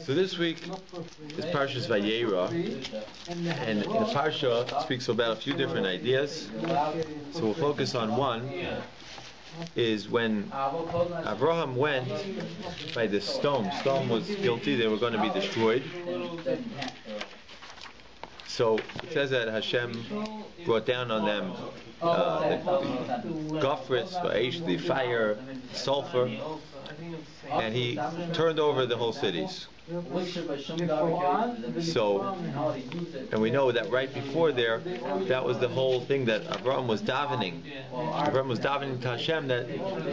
So this week is Parshas VAYERA, and the Parsha speaks about a few different ideas. So we'll focus on one, is when Abraham went by the stone. Stone was guilty, they were going to be destroyed. So it says that Hashem brought down on them the gofrets, the fire, sulfur, and he turned over the whole cities. So, and we know that right before there, that was the whole thing that Abraham was davening. Abraham was davening to Hashem that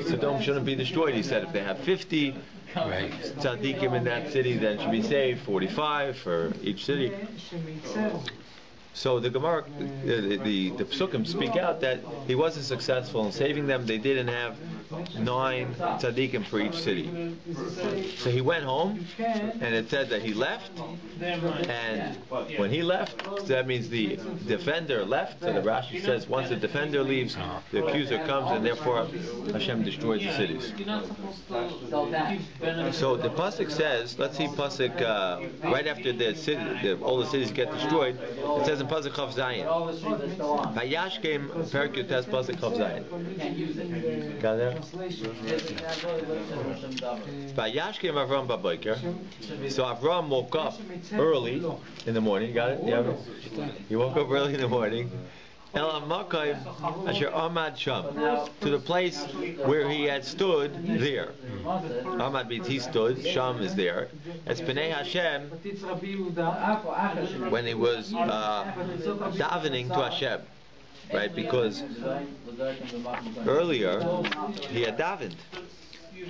Sodom shouldn't be destroyed. He said if they have 50 tzaddikim in that city, then it should be saved, 45 for each city. So the Gemara, the Psukim speak out that he wasn't successful in saving them. They didn't have 9 tzaddikim for each city. So he went home, and it said that he left, and when he left, so that means the defender left. So the Rashi says once the defender leaves, the accuser comes, and therefore Hashem destroys the cities. So the pasuk says, let's see pasuk right after the city, all the cities get destroyed. It says in pasuk Chav Zayin, Vayashkem Perek Yotes pasuk Chav Zayin. Got that? Vayashkem Avram Baboker. So Avram woke up early in the morning. Got it? Yeah. He woke up early in the morning. El Amakai Asher Amad Sham, to the place where he had stood there. Amad means he stood. Sham is there. It's Pnei Hashem when he was davening to Hashem, right? Because earlier he had davened.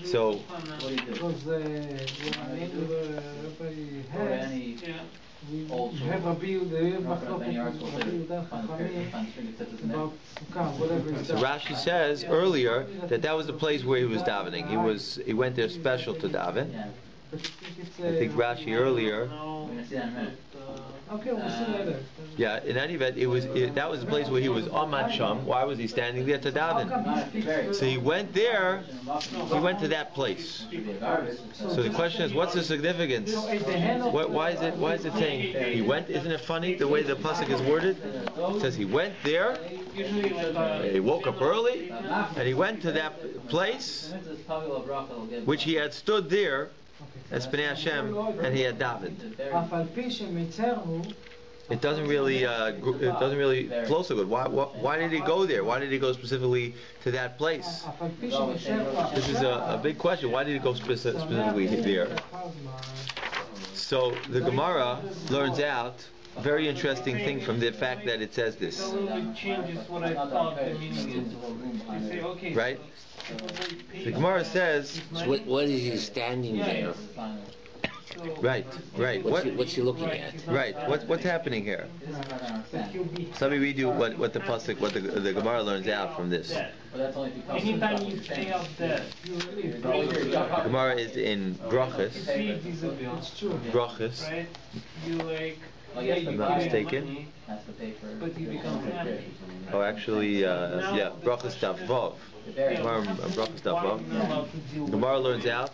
So Rashi says earlier that was the place where he was davening. He went there special to daven. I think Rashi earlier. Okay, we'll see later. Yeah, in any event, that was the place where he was Amad Sham. Why was he standing there to daven? So he went there. He went to that place. So the question is, what's the significance? Why is it saying he went? Isn't it funny the way the pasuk is worded? It says he went there. He woke up early, and he went to that place, which he had stood there as Pnei Hashem, and he had davened. It doesn't really flow so good. Why did he go there? Why did he go specifically to that place? This is a big question. Why did he go specifically there? So the Gemara learns out a very interesting thing from the fact that it says this. Right? The Gemara says. So what is he standing there? Right. What's he looking at? Right. What's happening here? So let me read you what the pasuk, what the Gemara learns out from this. Anytime you stay up there, the Gemara is in Bereshis. I'm not mistaken. but you become happy. Oh, actually, Bereshis Daf Vav. Gemara learns out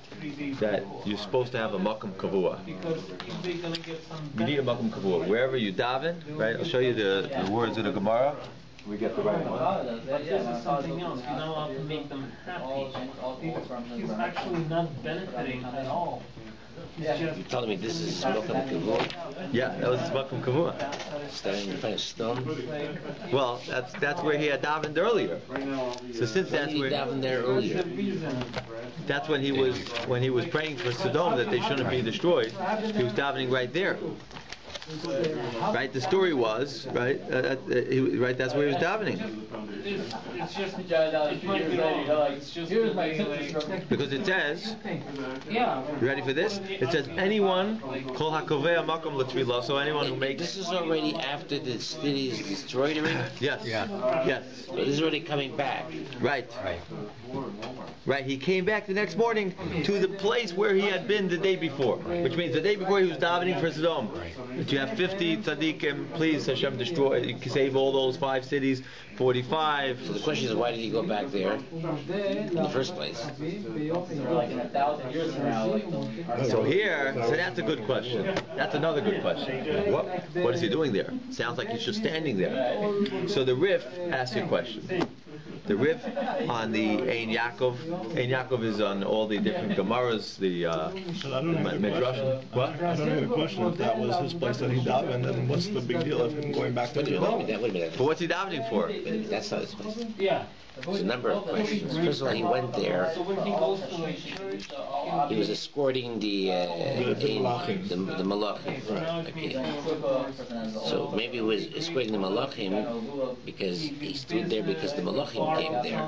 that you're supposed to have a makom kavua. You need a makom kavua wherever you daven. Right? I'll show you the words of the Gemara. We get the right one. But this is something else. You're not allowed to make them happy. He's actually not benefiting at all. You're telling me this is makom kavua? Yeah, that was makom kavua. Standing in front of stone. Well, that's where he had davened earlier. So since that's where he davened there earlier, that's when he was praying for Sodom that they shouldn't be destroyed. He was davening right there. Right, the story was right. That's where he was davening. Because it says, you ready for this? It says anyone kol hakovea makom l'tefillah. So anyone who makes. This is already after the city is destroyed already. Yes. Yes. So this is already coming back. Right. Right, he came back the next morning to the place where he had been the day before, which means the day before he was davening for Sodom. That you have 50 tzaddikim, please Hashem destroy, save all those 5 cities, 45. So the question is, why did he go back there in the first place? So that's a good question. That's another good question. What is he doing there? Sounds like he's just standing there. So the Rif asks you a question. The Rif on the Ein Yaakov. Ein Yaakov is on all the different Gemaras, the Midrash. What? I don't have a question if that was his place that he davened, and what's the big deal of him going back to Wait a minute. But what's he davening for? That's not his place. Yeah. There's a number of questions. First of all, he went there. So when he goes to the church, He was escorting the Malachim. Okay. So maybe he was escorting the Malachim because he stood there because the Malachim came there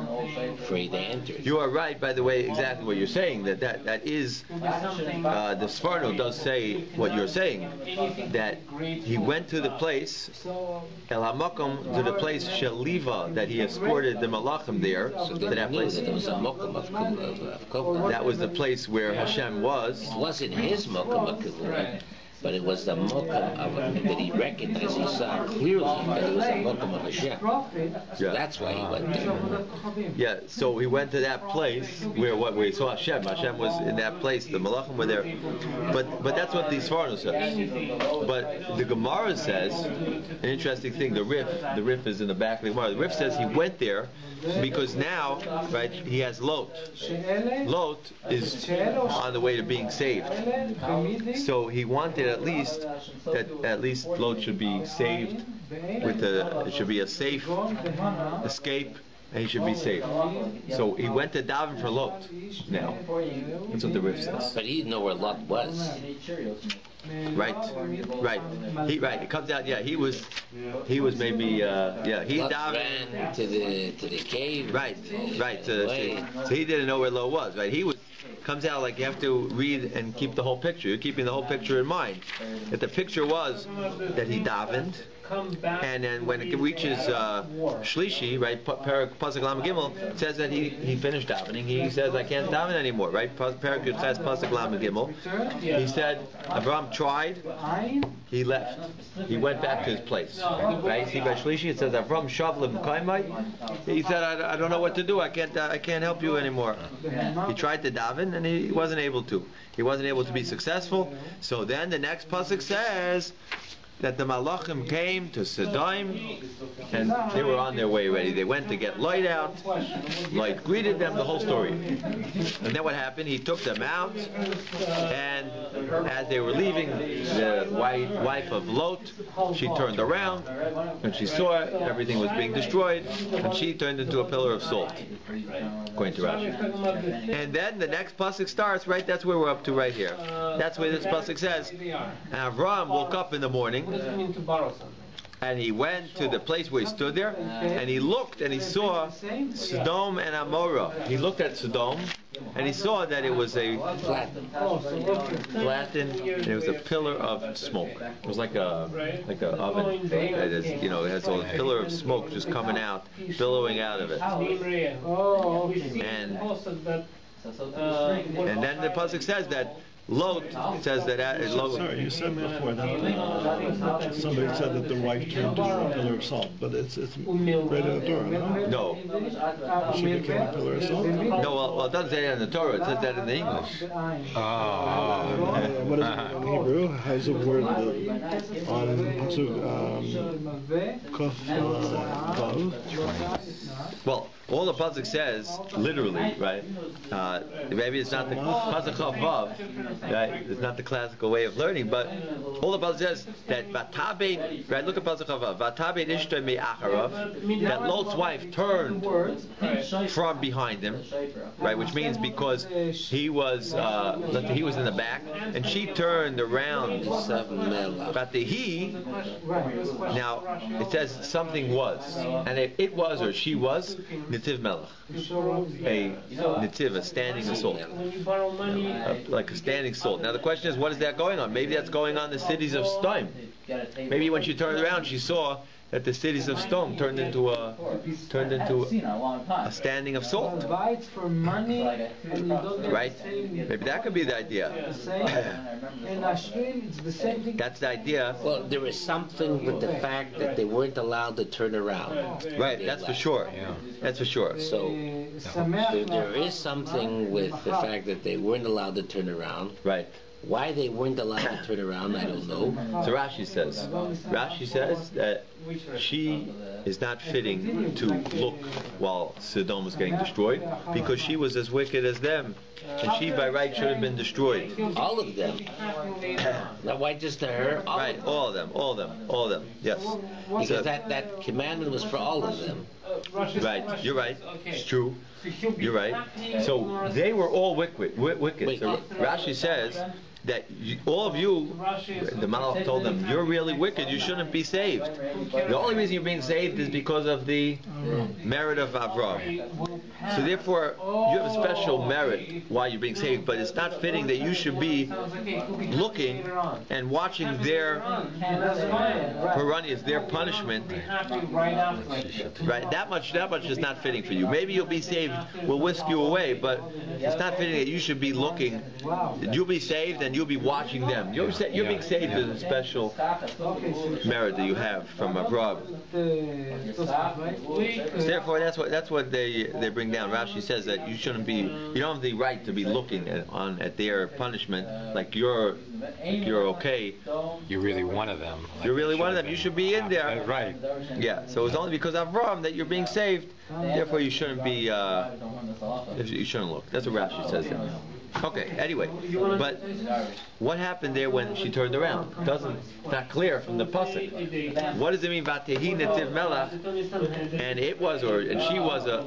afraid they entered. You are right, by the way, exactly what you're saying. That is the Sforno does say what you're saying. That he went to the place El HaMakom, to the place Sheliva, that he escorted the Malachim there, to that place. That was a mokum of Kavod. That was the place where Hashem was. It wasn't his mokum of Kavod, but it was the mokum that he recognized. He saw clearly that it was a mokum of Hashem. So that's why he went there. Yeah, so he went to that place where he saw Hashem. Hashem was in that place. The Malachim were there. But that's what the Sforno says. But the Gemara says an interesting thing. The Rif is in the back of the Gemara. The Rif says he went there because now, right, he has Lot. Lot is on the way to being saved. So he wanted at least Lot should be saved it should be a safe escape, and he should be saved. So he went to daven for Lot. Now, that's what the Rif says. But he didn't know where Lot was. Right. It comes out. Yeah, he was maybe. He Lot davened ran to the cave. Right. So he didn't know where Lot was. Right. Comes out like you have to read and keep the whole picture. You're keeping the whole picture in mind. If the picture was that he davened, and then when it reaches Shlishi, right, Pasuk Lam Gimel, it says that he finished davening. He says, I can't daven anymore, right? Parak says Pasuk Lam Gimel. He said, Abraham tried, he left. He went back to his place. Right? See by Shlishi, it says, Abraham Shavlim Kaimai. He said, I don't know what to do. I can't help you anymore. He tried to daven, and he wasn't able to. He wasn't able to be successful. So then the next pasuk says that the Malachim came to Sodom, and they were on their way ready. They went to get Light out. Light greeted them, the whole story. And then what happened? He took them out, and as they were leaving, the wife of Lot, she turned around, and she saw everything was being destroyed, and she turned into a pillar of salt, according to Rashi. And then the next pasuk starts, right? That's where we're up to right here. That's where this pasuk says, Avram woke up in the morning, and he went to the place where he stood there, and he looked and he saw Sodom and Amorah. He looked at Sodom, and he saw that it was a flattened, and it was a pillar of smoke. It was like a oven. It is, it has a pillar of smoke just coming out, billowing out of it. And then the pasuk says that Lot says that Lot. Sorry, you said before that somebody said that the wife turned to a pillar of salt, but it's right in the Torah, no? She became a pillar of salt? No, well, it doesn't say that in the Torah, it says that in the English. What is it in Hebrew? How's the word on Kof Vav? Well, all the pasuk says, literally, right? Maybe it's not the pasuk Vav, right? It's not the classical way of learning, but all the pasuk says that Vatabed, right? Look at pasuk Vav. Vatabed Ishtay me'acharav. That Lot's wife turned from behind him, right? Which means because he was in the back, and she turned around. But now it says something was, and if it was or she was Nitiv Melech, a Nitiv, a standing salt, like a standing salt. Now the question is, what is that going on? Maybe that's going on the cities of Sodom. Maybe when she turned around, she saw that the cities of stone turned into a standing of salt. Provides for money, and you don't get Right? the same. Maybe that could be the idea. The same. And Ashrin, it's the same thing. That's the idea. Well, there is something with the fact that they weren't allowed to turn around. Right, that's for sure. That's for sure. So there is something with the fact that they weren't allowed to turn around. Right. Why they weren't allowed to turn around, I don't know. So Rashi says that she is not fitting to look while Sodom was getting destroyed because she was as wicked as them, and she by right should have been destroyed. All of them. Now, why just to her? Right, all of them. Yes. Because So- that commandment was for all of them. Right, you're right. It's true. You're right. So they were all wicked. So Rashi says that all of you, the Malach told them, you're really wicked. You shouldn't be saved. The only reason you're being saved is because of the merit of Avram. So therefore, you have a special merit why you're being saved, but it's not fitting that you should be looking and watching their piranhas, their punishment. Right, that much is not fitting for you. Maybe you'll be saved, we'll whisk you away, but it's not fitting that you should be looking. You'll be saved and you'll be watching them. You're being saved is a special merit that you have from Avram. So therefore, that's what they bring down. Rashi says that you don't have the right to be looking at their punishment like you're okay. You're really one of them. You're really one of them. You should be in there. Right. Yeah. So it's only because of Avram that you're being saved. Therefore, you shouldn't be. You shouldn't look. That's what Rashi says there. Okay. Anyway, but what happened there when she turned around? It's not clear from the pasuk. What does it mean? Vatehi netiv melach, and she was a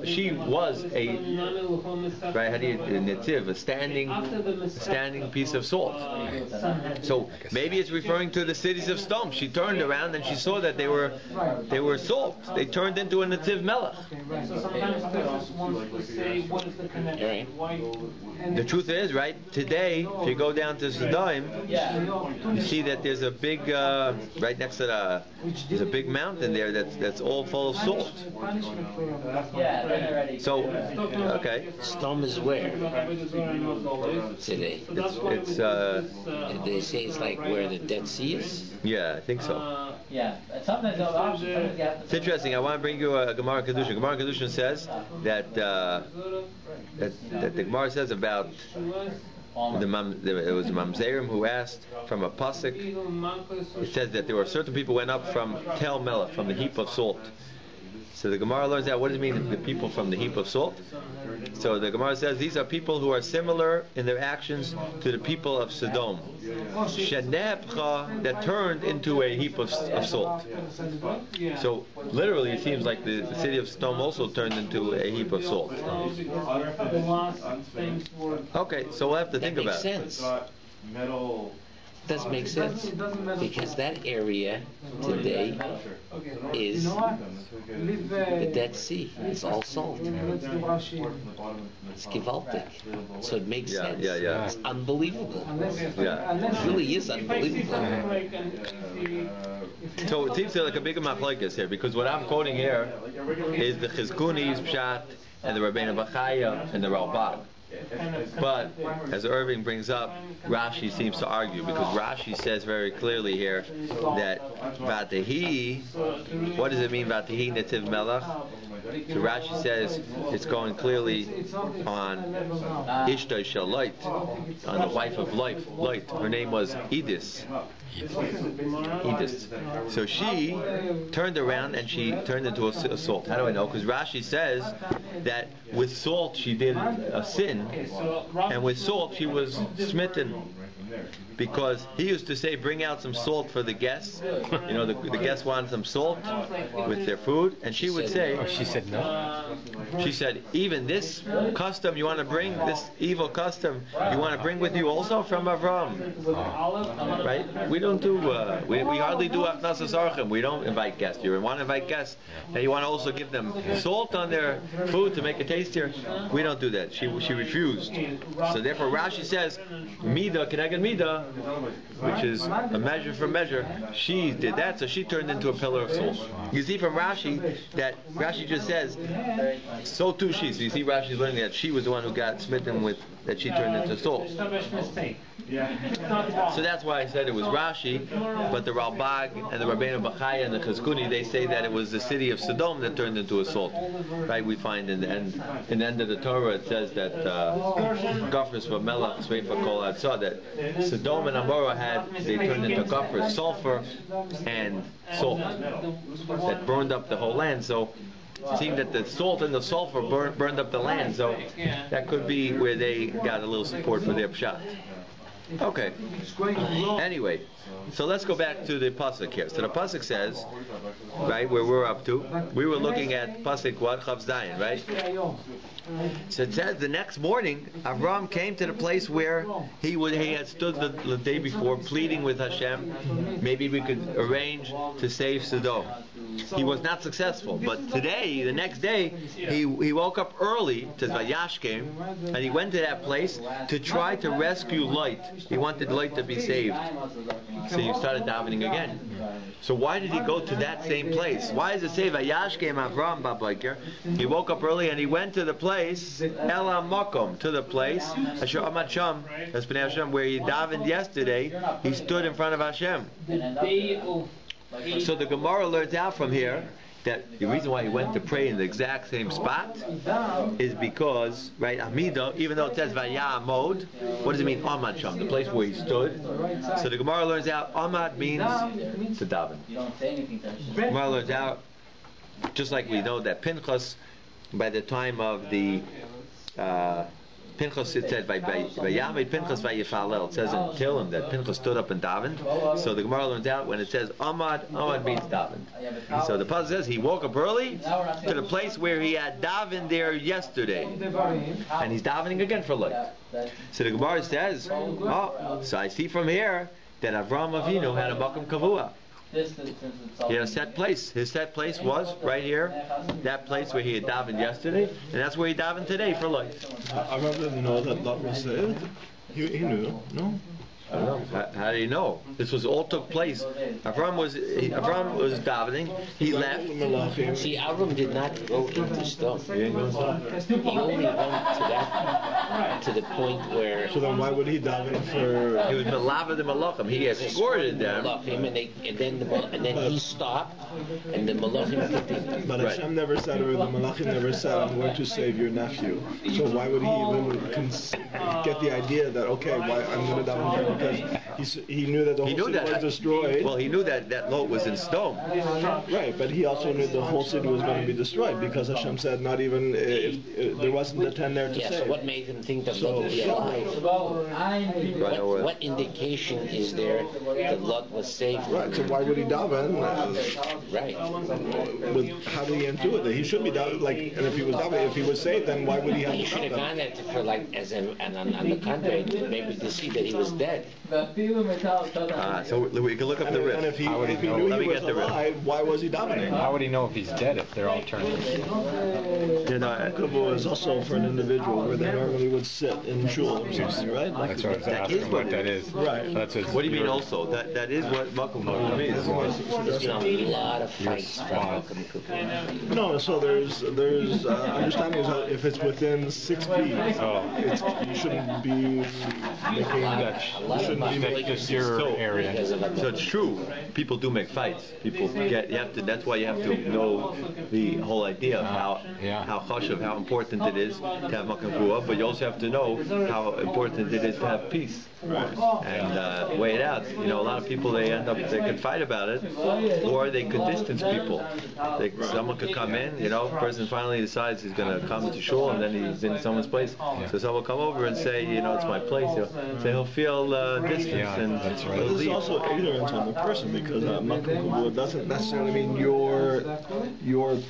right? How do you netiv? A standing piece of salt. So maybe it's referring to the cities of stone. She turned around and she saw that they were salt. They turned into a netiv melach. The truth is, right, today, if you go down to Sodom, you see that there's a big, right next to there's a big mountain there that's all full of salt. So, okay. Sodom is where? Today. It's They say it's like where the Dead Sea is? yeah, I think so. It's interesting. I want to bring you a Gemara Kedushin. Gemara Kedushin says that the Gemara says about it was the Mamzerim who asked from a pasuk. It says that there were certain people who went up from Tel Melech, from the heap of salt. So the Gemara learns out what does it mean, the people from the heap of salt. So the Gemara says these are people who are similar in their actions to the people of Sodom, that turned into a heap of salt. So literally it seems like the city of Sodom also turned into a heap of salt. Okay, so we'll have to think about it. Does make sense because that area today is the Dead Sea. It's all salt. It's gewaltig. So it makes sense. Yeah. It's unbelievable. Yeah. It really is unbelievable. So it seems like a bigger machlokes here because what I'm quoting here is the Chizkuni's Pshat and the Rabbeinu Bachaya and the Ralbag. But as Irving brings up, Rashi seems to argue because Rashi says very clearly here that Vatehi, what does it mean Vatehi netiv melach? So Rashi says it's going clearly on Ishtay Shel Lot, on the wife of Lot. Her name was Edis. So she turned around and she turned into a salt. How do I know? Because Rashi says that with salt she did a sin, and with salt she was smitten. Because he used to say, bring out some salt for the guests. You know, the guests wanted some salt with their food. And she would say... Oh, she said no? She said, even this custom you want to bring, this evil custom, you want to bring with you also from Avram. Right? We don't do... we hardly do Achnasas Archim. We don't invite guests. You want to invite guests, and you want to also give them salt on their food to make it tastier. We don't do that. She refused. So therefore Rashi says, Mida, Keneged Mida, which is a measure for measure. She did that, so she turned into a pillar of salt. You see from Rashi that Rashi just says, so too she. So you see Rashi's learning that she was the one who got smitten with, that she turned into salt. So that's why I said it was Rashi, but the Ralbag and the Rabbeinu Bachaya and the Chizkuni, they say that it was the city of Sodom that turned into a salt. Right? We find in the end of the Torah it says that Gafris Vamelach Sveifa Kol Atzah, that Sodom and Amorah they turned into Gafris, sulfur and salt that burned up the whole land. So seeing that the salt and the sulfur burned up the land, so that could be where they got a little support for their pshat. Okay. Anyway, so let's go back to the pasuk here. So the pasuk says, right, where we're up to, we were looking at pasuk what, Chav Zayin, right? So it says the next morning, Avram came to the place where he had stood the day before, pleading with Hashem. Maybe we could arrange to save Sodom. He was not successful, but today, the next day, he woke up early to Vayashkem, and he went to that place to try to rescue Lot. He wanted Lot to be saved. So he started davening again. So why did he go to that same place? Why does it say Vayashkem Avram Babaker? He woke up early and he went to the place Ela Makom, to the place Asher Amad Sham, where he davened yesterday. He stood in front of Hashem. So the Gemara learns out from here that the reason why he went to pray in the exact same spot is because, right, Amida, even though it says Vaya Amod, what does it mean, Amad Sham, the place where he stood? So the Gemara learns out, Amad means to daven. The Gemara learns out, just like we know that Pinchas, by the time of the Pinchas, it said Vayamid Pinchas Vayifalel. It says in Tehillim that Pinchas stood up and davened. So the Gemara learns out when it says Amad means davened. So the pasuk says he woke up early to the place where he had davened there yesterday, and he's davening again for light. So the Gemara says, so I see from here that Avram Avinu had a makom kavua. He had a set place. His set place was right here, that place where he had davened yesterday, and that's where he davened today for light. Avram didn't know that Lot was saved. He knew, no? I don't know. How do you know? This was all took place. Avram was davening. He left. See, Avram did not go into Sodom. He only went to the point where. So then, why would he daven for? He was melava the malachim. He escorted them. And then he stopped, and the malachim continued. But Hashem never said, or the malachim never said, "I'm going to save your nephew." So why would he even get the idea that why I'm going to daven for him? Because he knew that the whole city was destroyed. Well, he knew that Lot was in Sodom. Right, but he also knew the whole city was going to be destroyed because Hashem said not even if there wasn't the 10 there to save. So what made him think that Lot would be alive? What indication is there that Lot was saved? Right, so why would he daven? Right. How did he intuit that he should be daven? And if he was daven, if he was saved, then why would he have to daven? He should have gone there for and on the contrary, maybe to see that he was dead. So we can look up the riff. And if he knew he was alive, why was he davening? How would he know if he's dead if they're all turned into? Kavod is also for an individual where they normally would sit in shul or something, right? That's what I was asking what that is. Right. That's what do you mean also? That is what makom kavua means. There's been a lot of fights from makom kavua. No, so there's understanding is that if it's within 6 feet, you shouldn't be making that. Just your area. So it's true. People do make fights. That's why you have to know the whole idea of how chashuv, how important it is to have makom kavua, but you also have to know how important it is to have peace. Right. And weigh it out. A lot of people they could fight about it, or they could distance people. Someone could come in. A person finally decides he's going to come to shul, and then he's in someone's place. So someone will come over and say, it's my place. So he'll feel distance, and that's right. But there's also ignorance on the person because makom kavua doesn't necessarily mean you're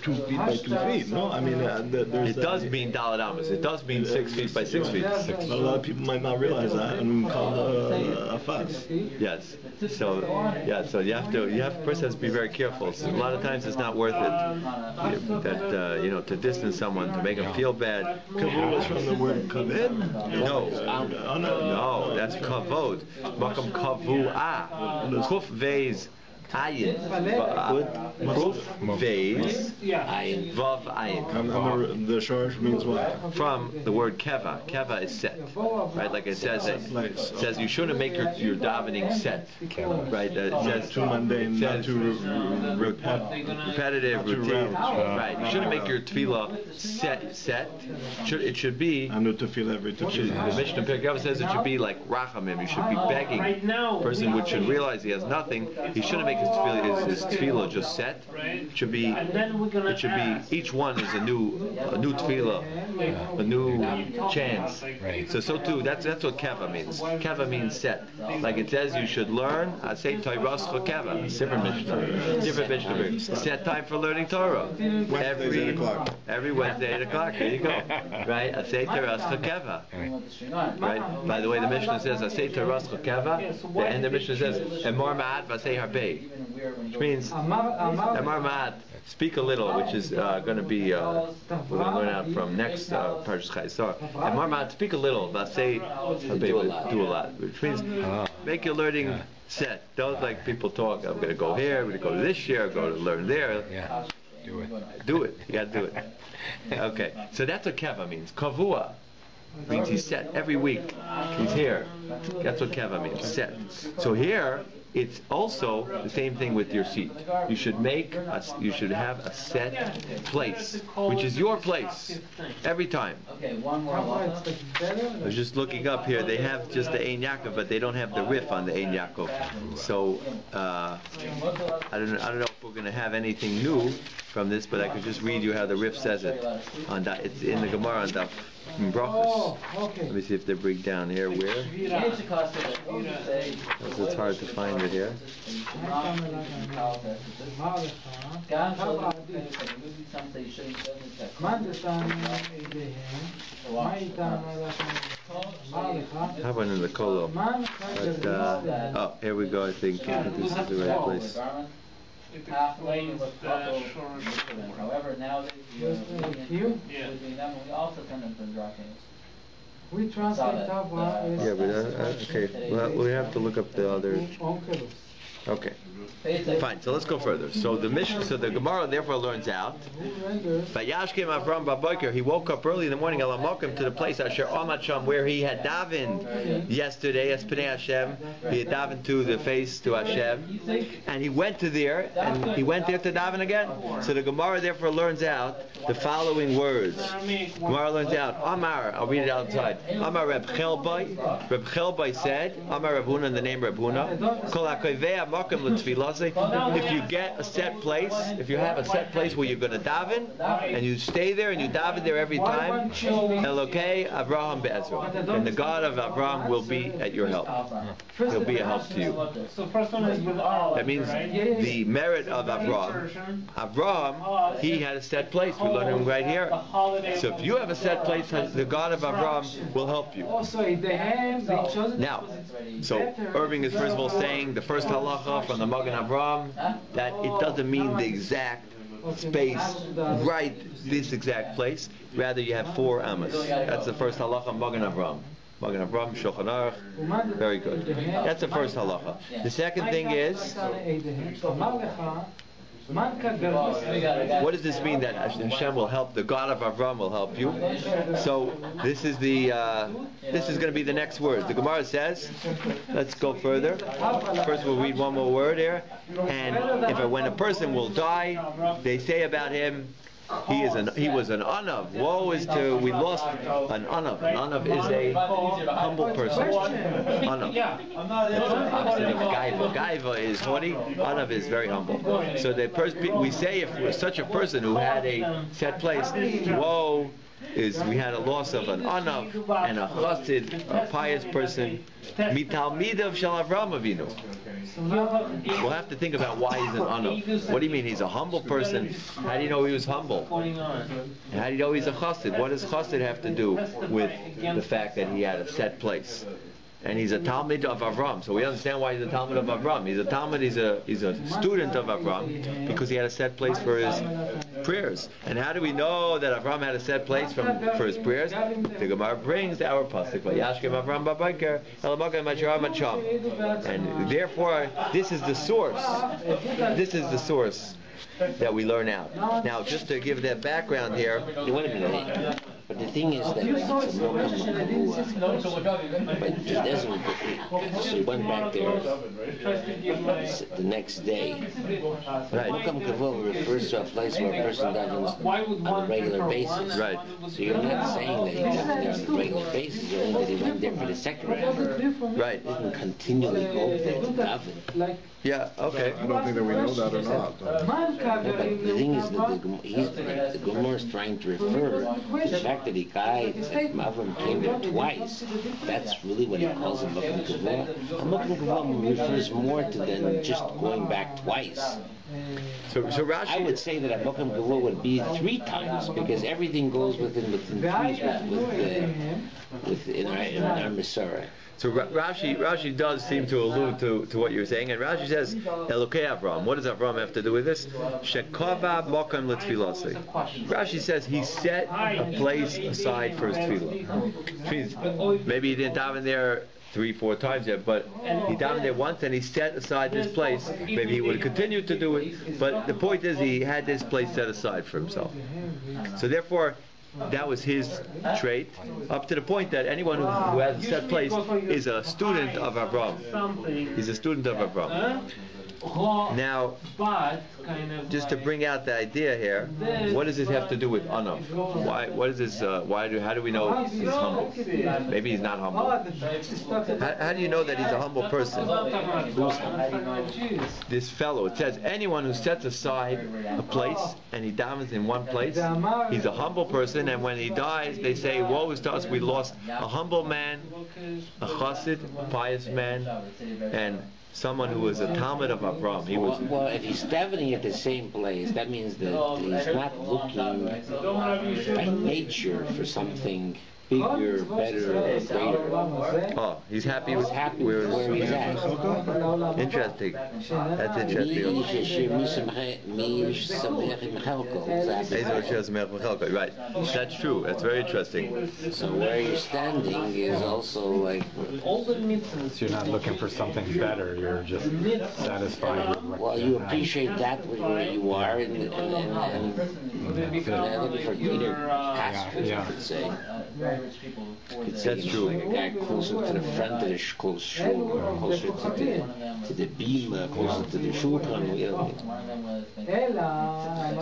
2 feet by 2 feet. No, I mean it does mean daled amas. It does mean 6 feet by 6 feet. But a lot of people might not realize that and call a fuss. Yes. So the person has to be very careful. So a lot of times it's not worth it to distance someone, to make them feel bad. Kavod was from the word kavod? No, that's kavod. Makam Kavua. Kuf Vez Ayin. Kuf Vez Vav Ayin. And the shorsh means what? From the word keva. Keva is set, right? Like it says you shouldn't make your davening set, right? It says too mundane, not too repetitive, routine, right? You shouldn't make your tefillah set. It should be. Anu tefillah every tefillah. The Mishnah Pirkei says it should be like rachamim. You should be begging. The person should realize he has nothing. He shouldn't make his tefillah just set. It should be. Each one is a new tefillah, a new chance. So too. That's what keva means. Keva means set. Like it says, you should learn. I say Torah keva. Different Mishnah. Set time for learning Torah. Every Wednesday 8 o'clock. There you go. Right. I say Torah keva. Right. By the way, the Mishnah says I say Torah keva, and the Mishnah says Emor ma'at v'asei harbei, which means Emor ma'at, speak a little, which is going to be we're going to learn out from next Parshas Chayesar. Emor ma'at, speak a little, v'asei harbei, do a lot, which means make your learning set. Don't like people talk. I'm going to go here. I'm going to go to this year. Go to learn there. Yeah. Do it. You got to do it. Okay. So that's what keva means. Kavua means he's set every week. He's here. That's what keva means. Set. So here it's also the same thing with your seat. You should have a set place, which is your place every time. Okay, one more. I was just looking up here. They have just the Ein Yaakov, but they don't have the riff on the Ein Yaakov. So I don't know if we're going to have anything new from this, but I could just read you how the riff says it. It's in the Gemara on Daf Bereshis. Let me see if they break down here where. It's hard to find it here. How about in the Kolo? But, here we go. I think this is the right place. However, nowadays between them, we also tend to draw things. We translate Tava. Yeah, but okay. Well, we have to look up the other. Okay. Fine. So let's go further. So the Gemara therefore learns out. He woke up early in the morning. To the place Asher Amad Sham, where he had davened yesterday. Espnei Hashem. He had davened to the face to Hashem, and he went to there to daven again. So the Gemara therefore learns out the following words. Gemara learns out. Amar. I'll read it outside. Amar Reb Chelbai. Reb Chelbai said. Amar Reb Huna, in the name Reb Huna. Kol hakoivei makam l'tfilah. If you get a set place, if you have a set place where you're going to daven, and you stay there and you daven there every time, Elokei Avraham be'ezro, and the God of Avraham will be at your help. He'll be a help to you. That means the merit of Avraham. Avraham, he had a set place. We learn him right here. So if you have a set place, the God of Avraham will help you. Now, so Irving is first of all saying the first halacha from the Magen Avraham, that it doesn't mean the exact space, right, this exact place. Rather, you have 4 amas. That's the first halacha, Magen Avraham. Magen Avraham, Shulchan Aruch. Very good. That's the first halacha. The second thing is, what does this mean that Hashem will help? The God of Avraham will help you. So this is going to be the next word. The Gemara says, let's go further. First we'll read one more word here. And when a person will die, they say about him, he was an anav. Woe is to, we lost an anav. An anav is a humble person. Anav. That's the opposite of gaiva. Gaiva is haughty. Anav is very humble. So we say if we're such a person who had a set place, woe is we had a loss of an anav and a chassid, a pious person. Mitalmidav shel Avraham Avinu. We'll have to think about why he's an anav. What do you mean he's a humble person? How do you know he was humble? How do you know he's a chassid? What does chassid have to do with the fact that he had a set place? And he's a Talmid of Avram, so we understand why he's a Talmid of Avram. He's a Talmid, he's a student of Avram, because he had a set place for his prayers. And how do we know that Avraham had a set place for his prayers? The Gemara brings our pasuk, Vayashkem Avraham b'Boker El Mokem Machar Macham. And therefore, this is the source. This is the source that we learn out. Now, just to give that background here. Wait a minute. But the thing is that it's a Mokum but he doesn't. So he went back there the next day. Right. Mokum Kavod refers to a place where a person davens on a regular basis. Right. So you're not saying that he davens there on a regular basis. You're saying that he went there for the second round. Right. He didn't continually go there to daven. Yeah, okay. I don't think that we know that or not. But the thing is that the Gemara is trying to refer to the fact that he guides that Avram came there twice. That's really what he calls a Mokum Kavod. A Mokum Kavod refers more to than just going back twice. So Rashi, I would say that a Mokum Kavod would be 3 times because everything goes within 3 in our Masorah. So Rashi does seem to allude to what you're saying, and Rashi says Elokei Avram. What does Avram have to do with this? Shekava mokem letfilasi. Rashi says he set a place aside for his tefillah. Maybe he didn't daven there 3-4 times yet, but he davened there once and he set aside this place. Maybe he would have continued to do it, but the point is he had this place set aside for himself. So therefore, that was his trait, up to the point that anyone who has a set place is a student of Avraham. He's a student of Avraham. Now, just to bring out the idea here, what does this have to do with Anav? Why? What is this? How do we know he's humble? Maybe he's not humble. How do you know that he's a humble person? This fellow. It says anyone who sets aside a place and he davens in one place, he's a humble person. And when he dies, they say, "Woe is to us! We lost a humble man, a chassid, a pious man, and someone who was a Talmud of Avraham." He was. Well, if he's davening at the same place, that means that he's not looking by nature for something bigger, better, or greater. Oh, he's happy with where he's at. Interesting. That's interesting. Right. That's true. That's very interesting. So where you're standing is also like. So you're not looking for something better. You're just satisfied with what. Well, you appreciate that where you are, and looking for greater pastures, you could say. That's true. Like a guy closer to the front of the close shoulder, closer to the beam, closer to the shoulder.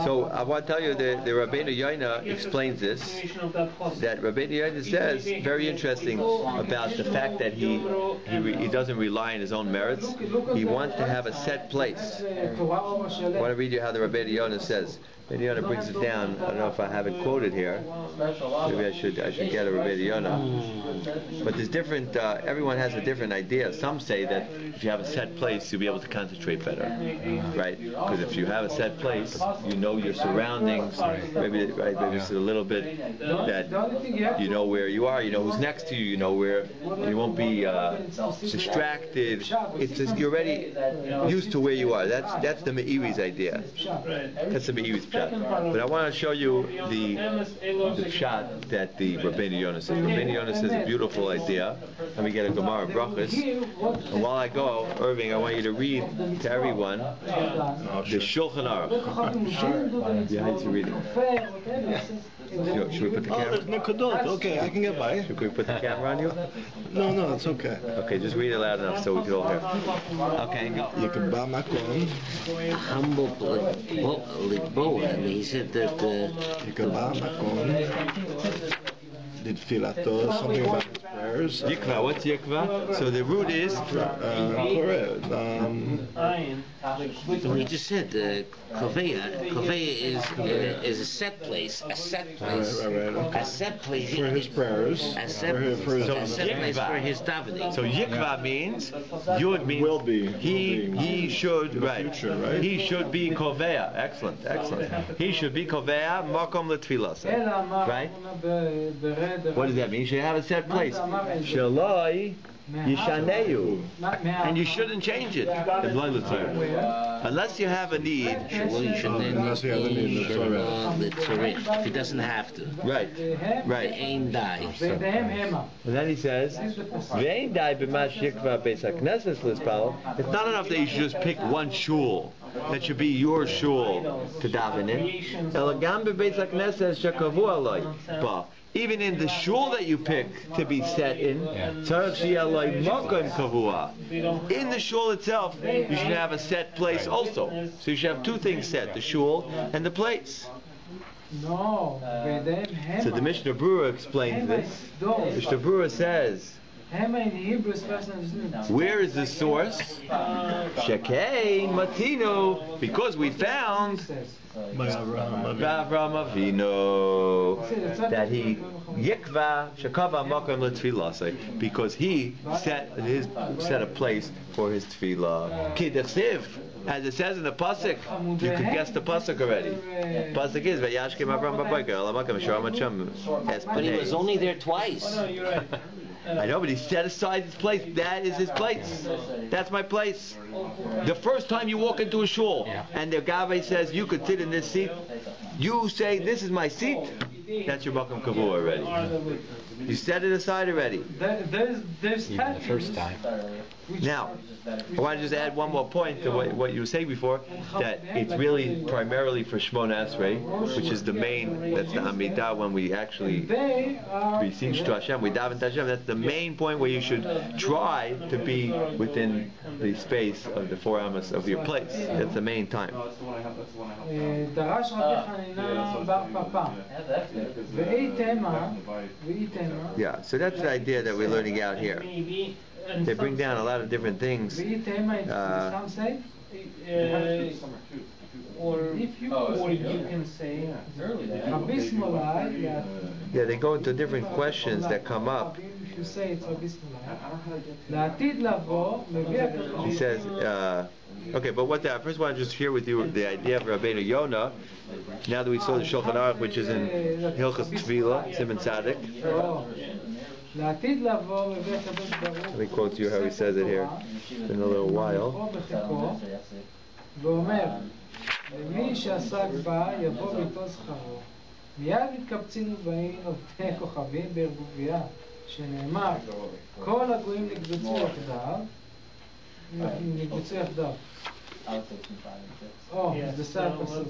So I want to tell you that the Rabbeinu Yoina explains this. That Rabbeinu Yoina says very interesting about the fact that he doesn't rely on his own merits. He wants to have a set place. I want to read you how the Rabbeinu Yoina says. Rabbeinu Yoina brings it down. I don't know if I have it quoted here. Maybe I should get a Rabbeinu Yoina. But there's different. Everyone has a different idea. Some say that if you have a set place, you'll be able to concentrate better, right? Because if you have a set place, you know your surroundings. Maybe it's a little bit that you know where you are. You know who's next to you. You know where you won't be distracted. It's just, you're already used to where you are. That's the Meiri's idea. That's the Meiri's pshat. But I want to show you the pshat that the Rabbeinu Yoina says. Rabbeinu Yoina says a beautiful idea. Let me get a Gemara Bereshis. And while I go, Irving, I want you to read to everyone the Shulchan Aruch. Yeah, to read it. Should we put the camera? There's Nekudot. Okay, I can get by. Should we put the camera on you? No, it's okay. Okay, just read it loud enough so we can all hear. Okay, go. Yekba makom. Humble Litboa, and he said that. Yekba makom. Did filato something about his prayers? Yikva. What's yikva? So the root is. We just said Koveya. Koveya is a set place. A set place. Right. A set place For his prayers. A set place for his davening. So yikva means yud means will be. He should in the future, right? He should be koveya. Excellent. He should be koveya makom letfilas. Right. What does that mean? He should have a set place. Shaloi Yishaneu. And you shouldn't change it. Unless you have a need. Unless you have a need, that's all right. If he doesn't have to. Right. Right. Ain't die. And then he says, "Ve'ein dai b'ma shikva beis hakneses lispal." It's not enough that you should just pick one shul. That should be your shul to daven in. Elagam bebeis hakneses shekavu aloi. But even in the shul that you pick to be set in, tzarich sheyeh aloi makom kavua. In the shul itself, you should have a set place also. So you should have two things set: the shul and the place. No. So the Mishnah Berurah explains this. Mishnah Berurah says, where is the source? Shekein Matino, because we found Avram Avinu that he Yikva Shekava Makom LeTfilah, because he set a place for his tefillah. Kidasiv, as it says in the pasuk, you can guess the pasuk already. Pasuk is Vayashkem Avram Babayker Alamakam Shram Macham. But he was only there twice. I know, but he set aside his place. That is his place. That's my place. The first time you walk into a shul and the Gavai says you could sit in this seat, you say this is my seat. That's your Makom Kavua already. You set it aside already. Even the first time. Now, I want to just add one more point to what you were saying before, that it's really primarily for Shmona Esrei, which is the main, that's the Amidah when we actually beseech to Hashem, we daven to Hashem. That's the main point where you should try to be within the space of the 4 amas of your place. That's the main time. Yeah, so that's the idea that we're learning out here. They bring down a lot of different things. Or you can say, yeah, they go into different questions that come up. He says, okay, but what I first want to just share with you the idea of Rabbeinu Yonah. Now that we saw the Shulchan Aruch, which is in Hilchos Tefillah, Simon Tzaddik. Let me quote you how he says it here in a little while. שנאמר, כל הגויים נקבצו יחדיו, נקבצו יחדיו. זה סעד פסוק.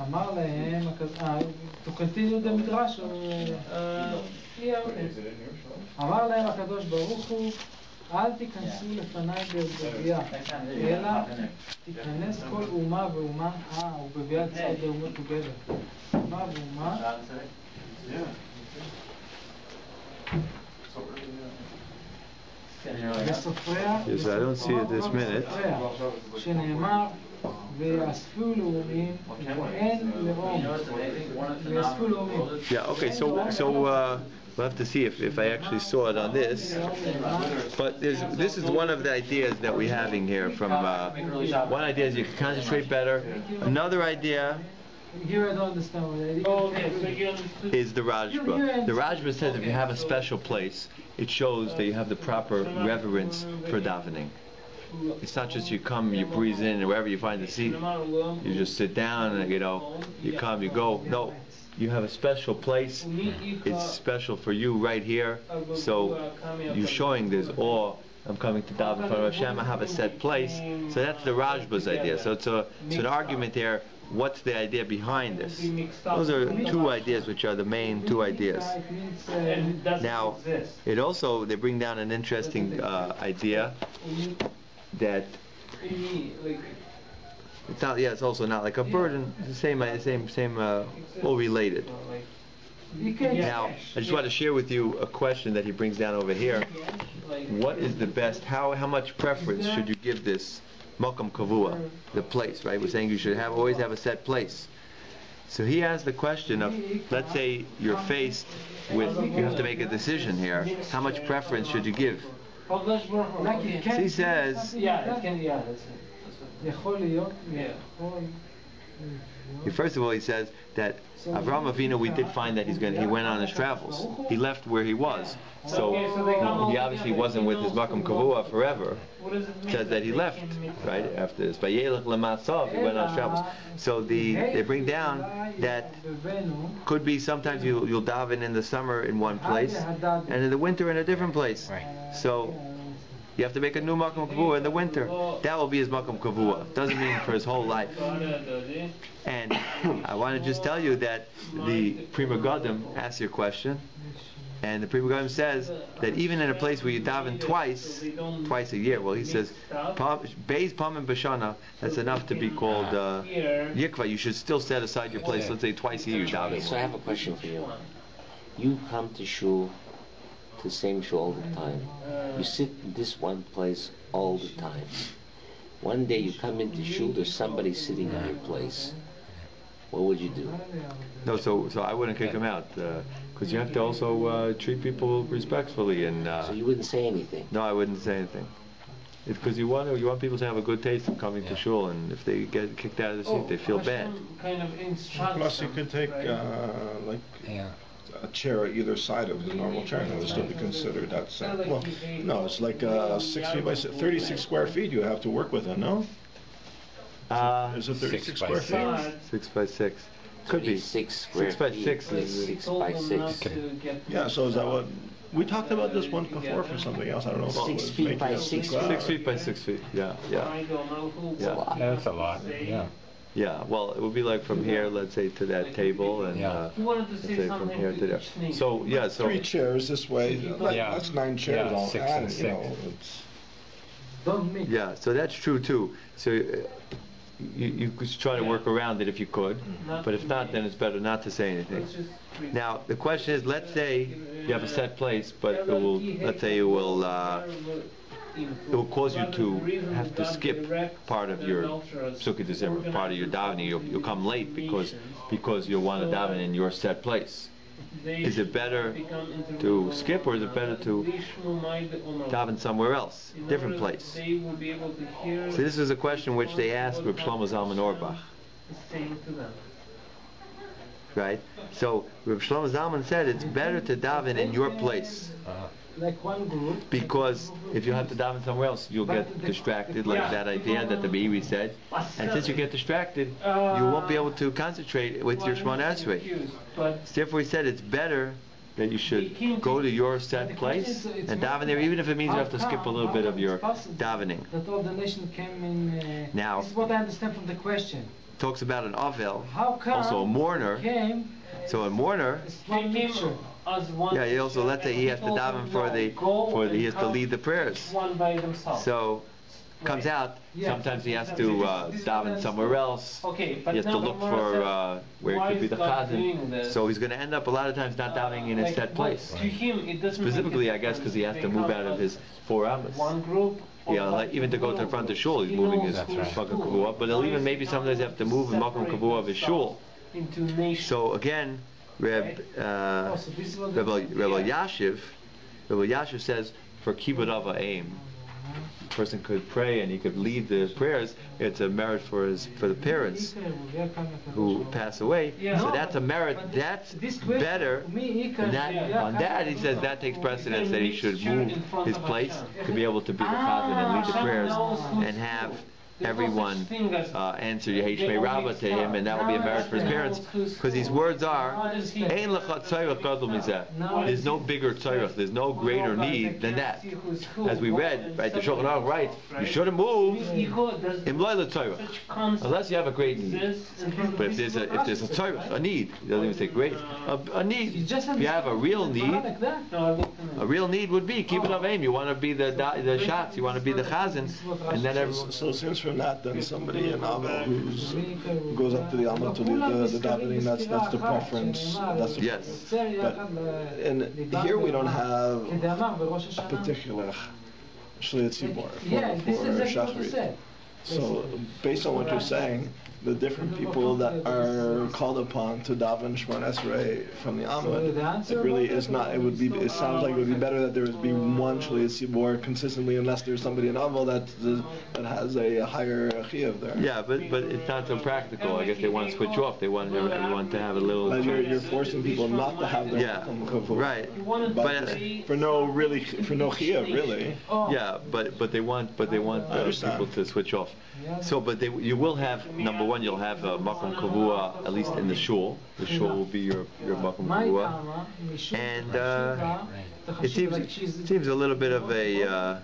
אמר להם, to continue the midrash, אמר להם הקדוש ברוך הוא, אל תיכנסו לפניי ברבייה, אלא תיכנס כל אומה ואומה, ובביאת צעד האומות together. אומה ואומה, Yes, I don't see it this minute. שנאמר ויאספו לאומים ואין לאום ויאספו לאומים. Yeah, okay, so we'll have to see if I actually saw it on this. But this is one of the ideas that we're having here. From one idea is you can concentrate better. Another idea Here I don't understand what is the Rajba. The Rajba says if you have a special place, it shows that you have the proper reverence for davening. It's not just you come, you breathe in, and wherever you find a seat, you just sit down and you come, you go. No, you have a special place. It's special for you right here. So you're showing there's awe. I'm coming to daven in front of Hashem. I have a set place. So that's the Rajba's idea. So it's an argument here. What's the idea behind this? Those are two ideas, which are the main two ideas. Now, it also, they bring down an interesting idea that it's not. Yeah, it's also not like a burden. Same, all related. Now, I just want to share with you a question that he brings down over here. What is the best? How much preference should you give this Makom Kavua, the place, right? We're saying you should always have a set place. So he has the question of, let's say you're faced with, you have to make a decision here. How much preference should you give? So he says, First of all, he says that Avraham Avinu, we did find that he went on his travels. He left where he was. So he obviously wasn't with his Makom Kavua forever. It says that he left, right? After this VAYERA Lemasav, he went on his travels. So they bring down that could be sometimes you'll daven in the summer in one place and in the winter in a different place. Right. So you have to make a new Makom Kavua in the winter. That will be his Makom Kavua. Doesn't mean for his whole life. And I want to just tell you that the Prima Gadim asked your question, and the Prima Gadim says that even in a place where you daven twice a year, well, he says, Beis Pamim B'Shana, that's enough to be called Yikva. You should still set aside your place, let's say twice a year you daven. So I have a question for you. You come to shul, to the same shul all the time. You sit in this one place all the time. One day you come into shul, there's somebody sitting on your place. What would you do? No, so I wouldn't kick him out, because you have to also treat people respectfully. And so you wouldn't say anything? No, I wouldn't say anything. It's because you want people to have a good taste of coming to shul, and if they get kicked out of the seat, they feel bad. Kind of Plus, you could take a chair at either side of his normal chair, and it would still be considered that same. Well, no, it's like 6 feet by 36 square feet. You have to work with it, no? Is it 36 square feet? 6 by 6. Could be 6 square 6 by feet. 6 is 6 by 6. Yeah, so is that what we talked about this once before for something else? I don't know. 6 feet by 6 feet. 6 feet by 6 feet. Yeah. That's a lot. Yeah. Yeah, well, it would be like from here, let's say, to that table, and let's say from here to there. So 3 chairs this way. That's 9 chairs all 6 and 6. Yeah, so that's true too. So you could try to work around it if you could, but if not, then it's better not to say anything. Now the question is, let's say you have a set place, but let's say it will cause you to have to skip part of your Sukkot December, part of your davening. You'll come late because you'll want to daven in your set place. Is it better to skip, or is it better to daven somewhere else, different place? So this is a question which they asked Reb Shlomo Zalman Auerbach. Right? So Reb Shlomo Zalman said it's better to daven in your place. Like one group. Because if you have to daven somewhere else, you'll get distracted, like that idea that the Be'eri said. And since you get distracted, you won't be able to concentrate with your Shemona Esrei. Therefore, he said it's better that you should go to your set place and daven there, even if it means you have to skip a little bit of your davening. That all the nation came in. Now, this is what I understand from the question. Talks about an Avel, How come also a mourner. So a mourner. He also, let's say he has to daven he has to lead the prayers. So comes out, sometimes he has to daven somewhere else. He has to look for where it could be the chazan. So he's going to end up a lot of times not davening in his set place. Specifically, I guess, because he has to move out of his 4 amas. Like even to go to the front of shul, he's moving his Makom Kavua. But he'll even maybe sometimes have to move the Makom Kavua of his shul. So again, Rabbi Yashiv says for Kibbud Av Ha'im, a person could pray and he could lead the prayers. It's a merit for the parents who pass away. So that's a merit. That's better. And that, on that, he says that takes precedence that he should move his place to be able to be the chazan and lead the prayers and have everyone answer Yehi Shmei Rabbah to him, and that will be a merit for his parents, because these words are Ein lecha tzorach gadol mizeh. There's no bigger tzorach, there's no greater need than that. As we read, right, the Shulchan Aruch writes, you shouldn't move im lo letzorach, unless you have a great need. But if there's a tzorach, a need, he doesn't even say great, a need. If you have a real need would be Kibbud Av Ha'im. You want to be the shots, you want to be the chazan, and then everyone. So since from that, then somebody in Avel who goes up to the Alma to lead the davening, that's the preference. That's the yes. But here we don't have a particular Shleit Tzibor for Shachrit. So, based on what you're saying, the different people that are called upon to daven Shemona Esrei from the Amud, it really is not. It would be. It sounds like it would be better that there would be one Shliach Tzibur consistently, unless there's somebody in Amud that has a higher chiyuv there. Yeah, but it's not so practical. I guess they want to switch off. They want everyone to have a little. And you're forcing people not to have their kavod. Right. But for no chiyuv, really. Yeah, but they want people to switch off. So, but you will have, number one, you'll have a makom kavua at least in the shul. The shul will be your makom kavua, and it seems a little bit of a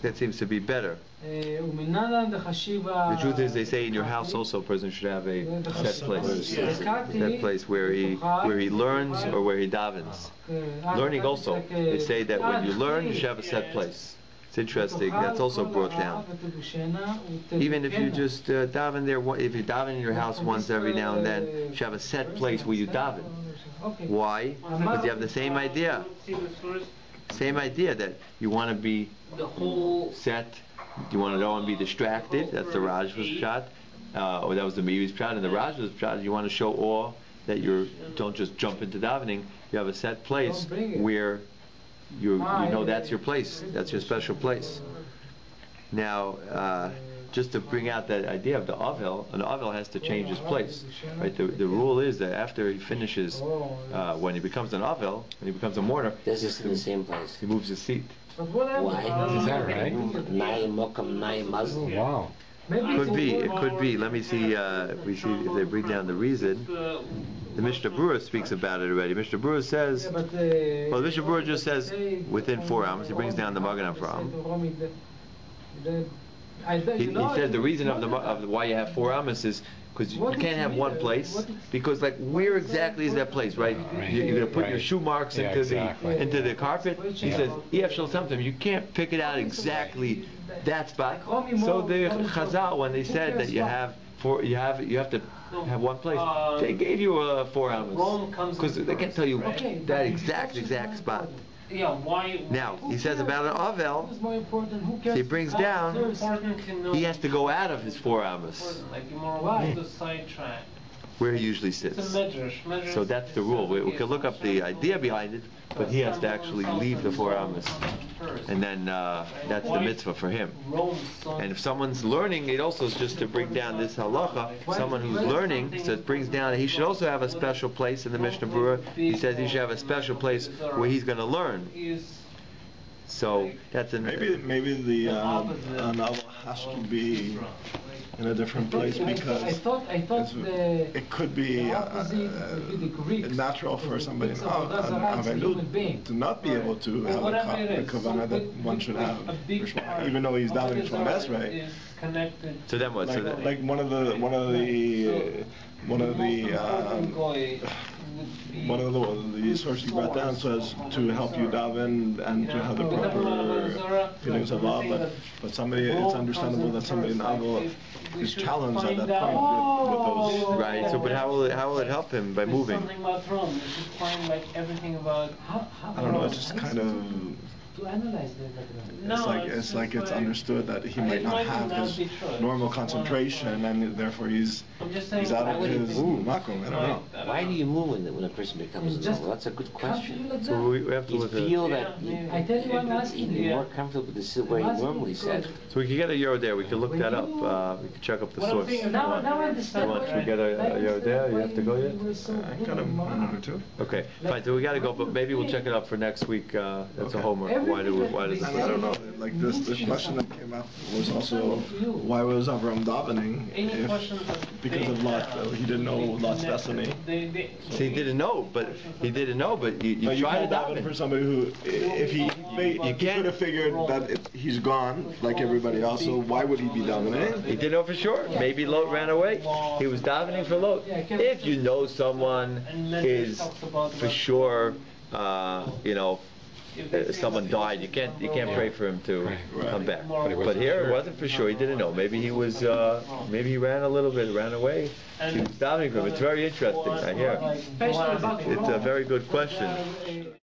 that seems to be better. The truth is, they say in your house also a person should have a set place where he learns or where he davens. Learning also, they say that when you learn, you should have a set place. It's interesting. That's also brought down. Even if you just daven there, if you daven in your house once every now and then, you should have a set place where you daven. Why? Because you have the same idea. Same idea that you want to be set. You want to don't want to be distracted. That's the Rajva's shot, or that was the Meiri's shot. And the Rajva's shot, you want to show awe that you don't just jump into davening. You have a set place where you know that's your place. That's your special place. Now, just to bring out that idea of the Avel, an Avel has to change his place. Right? The rule is that after he finishes, when he becomes an Avel, when he becomes a mourner, this is in the same place. He moves his seat. Why? Is that right? Wow. It could be. Let me see. We see if they bring down the reason. The Mishnah Berurah speaks about it already. Mishnah Berurah says, well, Mishnah Berurah just says within 4 hours. He brings down the Magen Avraham. He says the reason of why you have 4 amas is because you can't have one place, because like where exactly is that place, right? You're going to put your shoe marks into the carpet. He says sometimes you can't pick it out exactly that spot. So the Chazal, when they said that you have to have one place, they gave you 4 amas because they can't tell you that exact spot. Why? Now he says about an Avel, he brings down. He has to go out of his 4 amas. Where he usually sits. So that's the rule. We can look up the idea behind it, but he has to actually leave the 4 amas, and then that's the mitzvah for him. And if someone's learning, it also is just to bring down this halacha. Someone who's learning, so it brings down. He should also have a special place in the Mishnah Berurah. He says he should have a special place where he's going to learn. So that's maybe the novel has to be in a different place because it could be natural for somebody to not be able to have the kavanah that one should have, even though he's davening from Esrei. So then what? Like one of the sources you brought down says to help you daven and to have the proper feelings of love, but somebody, it's understandable that somebody in Avel is challenged at that point with those. Right. So, but how will it help him by moving? Something about Rome. You should find like everything about. I don't know. It's just kind of. To analyze It's like it's understood that he might not have his normal concentration, and therefore he's out of his makom. I don't know. Why do you move when a person becomes a novel? That's a good question. So we have to You look feel at that he'd be more comfortable to sit where he normally sat. So we can get a euro there. We can look that up. We can check up the source. Now I understand. Once we get a euro there, you have to go yet? I got a minute or two. Okay, fine. So we got to go, but maybe we'll check it up for next week. That's a homework. Why does I don't know. Like this, the question that came up was also why was Avram davening because of Lot? He didn't know Lot's destiny. So he didn't know, but you try to daven for somebody who, if he could have figured that he's gone like everybody else. So why would he be davening? He didn't know for sure. Maybe Lot ran away. He was davening for Lot. If you know someone is for sure, someone died, you can't pray for him to come back. But here it wasn't for sure. He didn't know. Maybe he was. Maybe he ran a little bit, ran away. He was davening for him. It's very interesting. I hear. It's a very good question.